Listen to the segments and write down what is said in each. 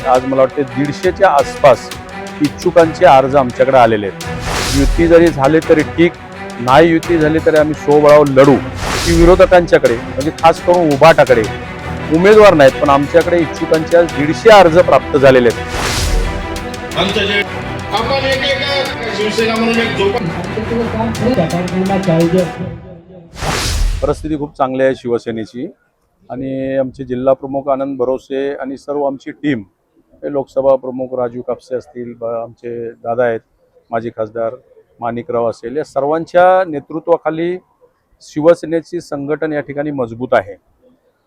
आज मला वाटते 150च्या आसपास इच्छुकांचे अर्ज आमच्याकडे आलेले आहेत। युती जरी झाले तरी ठीक, नाही युती झाली तरी आम्ही सोबळावर लढू। की विरोधकांच्याकडे म्हणजे खास करून उभाटाकडे उमेदवार नाहीत, पण आमच्याकडे इच्छुकांचे आज 150 अर्ज प्राप्त झालेले आहेत। परिस्थिती खूप चांगली आहे शिवसेनेची आणि आमचे जिल्हा प्रमुख आनंद भरोसे आणि सर्व आमची टीम, हे लोकसभा प्रमुख राजू कापसे असतील, आमचे दादा आहेत माजी खासदार माणिकराव असेल, या सर्वांच्या नेतृत्वाखाली शिवसेनेची संघटन या ठिकाणी मजबूत आहे।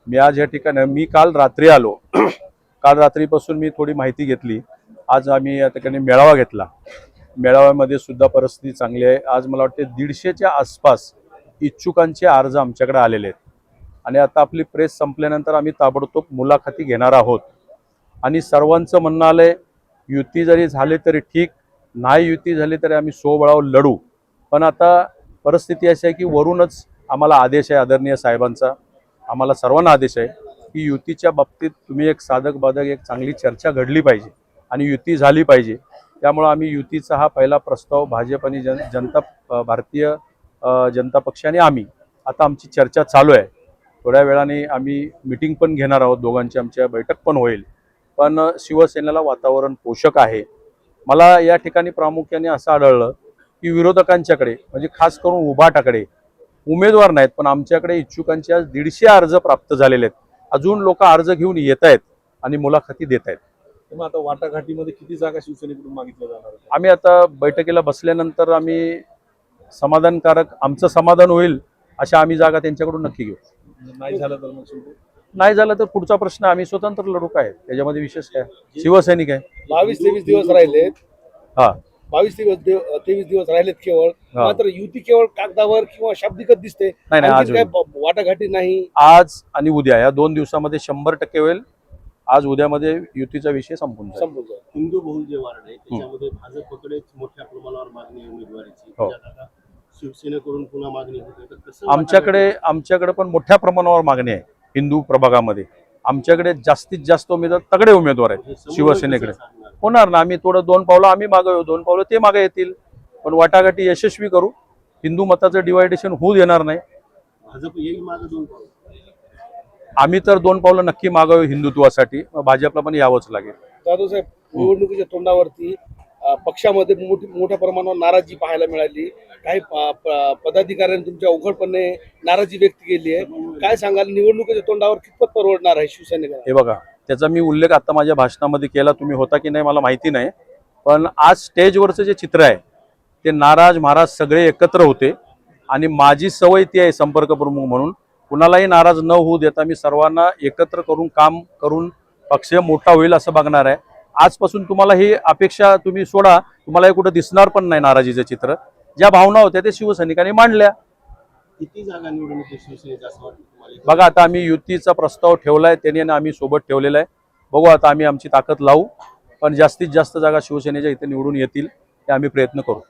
मी आज या ठिकाणी काल रात्री आलो काल रात्रीपासून मी थोडी माहिती घेतली। आज आम्ही या ठिकाणी मेळावा घेतला। मेळाव्यामध्ये सुद्धा परिस्थिती चांगली आहे। आज मला वाटते 150च्या आसपास इच्छुकांचे अर्ज आमच्याकडे आलेले आहेत आणि आता आपली प्रेस संपल्यानंतर आम्ही ताबडतोब मुलाखती घेणार आहोत। आणि सर्वांचं म्हणणं आलंय युती जरी झाली तरी ठीक, नाही युती झाली तरी आम्ही सोबळावर लढू। पण आता परिस्थिती अशी आहे की वरूनच आम्हाला आदेश आहे आदरणीय साहेबांचा, आम्हाला सर्वांना आदेश आहे की युतीच्या बाबतीत तुम्ही एक साधक बाधक एक चांगली चर्चा घडली पाहिजे आणि युती झाली पाहिजे। त्यामुळे आम्ही युतीचा हा पहिला प्रस्ताव भाजप आणि भारतीय जनता पक्षाने आम्ही आता आमची चर्चा चालू आहे। थोड्या वेळाने आम्ही मीटिंग पण घेणार आहोत, दोघांची आमच्या बैठक पण होईल। पण शिवसेनेला वातावरण पोषक आहे। मला या ठिकाणी प्रामुख्याने असं आढळलं की विरोधकांच्याकडे म्हणजे खास करून उभाटाकडे उमेदवार नाहीत, पण आमच्याकडे इच्छुकांचे आज 150 अर्ज प्राप्त झालेले आहेत। अजून लोक अर्ज घेऊन येत आहेत आणि मुलाखती देत आहेत। मग आता वाटाघाटीमध्ये किती जागा शिवसेनेकडून मागितल्या जाणार आहेत? आम्ही आता बैठकीला बसल्यानंतर आम्ही समाधानकारक आमचं समाधान होईल अशा आम्ही जागा त्यांच्याकडून नक्की घेऊ। नाही झालं तर मग शेवटी नाही झालं तर पुढचा प्रश्न आम्ही स्वतंत्र लढू, काय त्याच्यामध्ये विशेष काय, शिवसैनिक आहे। 22-23 दिवस राहिलेत। हा 23 दिवस राहिलेत केवळ, मात्र युती केवळ कागदावर किंवा शाब्दिकच दिसते। नाही, आज काय वाटाघाटी नाही। आज आणि उद्या या 2 दिवसामध्ये 100% होईल। आज उद्यामध्ये युतीचा विषय संपून जाईल। हिंदू बहुल जे वार्ड आहे त्याच्यामध्ये भाजपकडेच मोठ्या प्रमाणावर मागणी आहे उमेदवारीची, ज्यात शिवसेनेकडून पुन्हा मागणी होते, तर कसं आमच्याकडे पण मोठ्या प्रमाणावर मागणी आहे। हिंदू प्रभागामध्ये आमच्याकडे जास्तीत जास्त उमेदवार तगडे उमेदवार आहेत शिवसेनेकडे। होणार ना, आम्ही थोडं 2 पावलं आम्ही मागे येऊ, 2 पावलं ते मागे येतील, पण वाटाघाटी यशस्वी करू। हिंदू मताचं डिवायडेशन होऊ देणार नाही। भाजप येईल मागे 2 पावलं, आम्ही तर 2 पावलं नक्की मागावं हिंदुत्वासाठी, भाजपला पण यावंच लागेल। जाधव साहेब, निवडणुकीच्या तोंडावरती पक्षामध्ये मोठ्या प्रमाणावर नाराजी पाहायला मिळाली। काही पदाधिकाऱ्यांनी तुमच्या उघडपणे नाराजी व्यक्त केली आहे। काय सांगाल, निवडणुकीच्या तोंडावर कितपत परवडणार आहे शिवसेनेला? हे बघा, त्याचा मी उल्लेख आता माझ्या भाषणामध्ये केला, तुम्ही होता की नाही मला माहिती नाही, पण आज स्टेजवरचं जे चित्र आहे ते नाराज महाराज सगळे एकत्र होते आणि माझी सवय ती आहे संपर्क प्रमुख म्हणून कुणालाही नाराज न होऊ देता मी सर्वांना एकत्र करून काम करून पक्ष मोठा होईल असं बघणार आहे। आजपासून तुम्हाला ही अपेक्षा तुम्ही सोडा, तुम्हाला हे कुठं दिसणार पण नाही नाराजीचं चित्र। ज्या भावना होत्या ते शिवसैनिकांनी मांडल्या। किती जागा निवडून येते शिवसेनेच्या असं वाटतं तुम्हाला? बघा, आता आम्ही युतीचा प्रस्ताव ठेवलाय, त्यांनी आणि आम्ही सोबत ठेवलेला आहे। बघू आता आम्ही आमची ताकद लावू, पण जास्तीत जास्त जागा शिवसेनेच्या इथे निवडून येतील हे आम्ही प्रयत्न करू।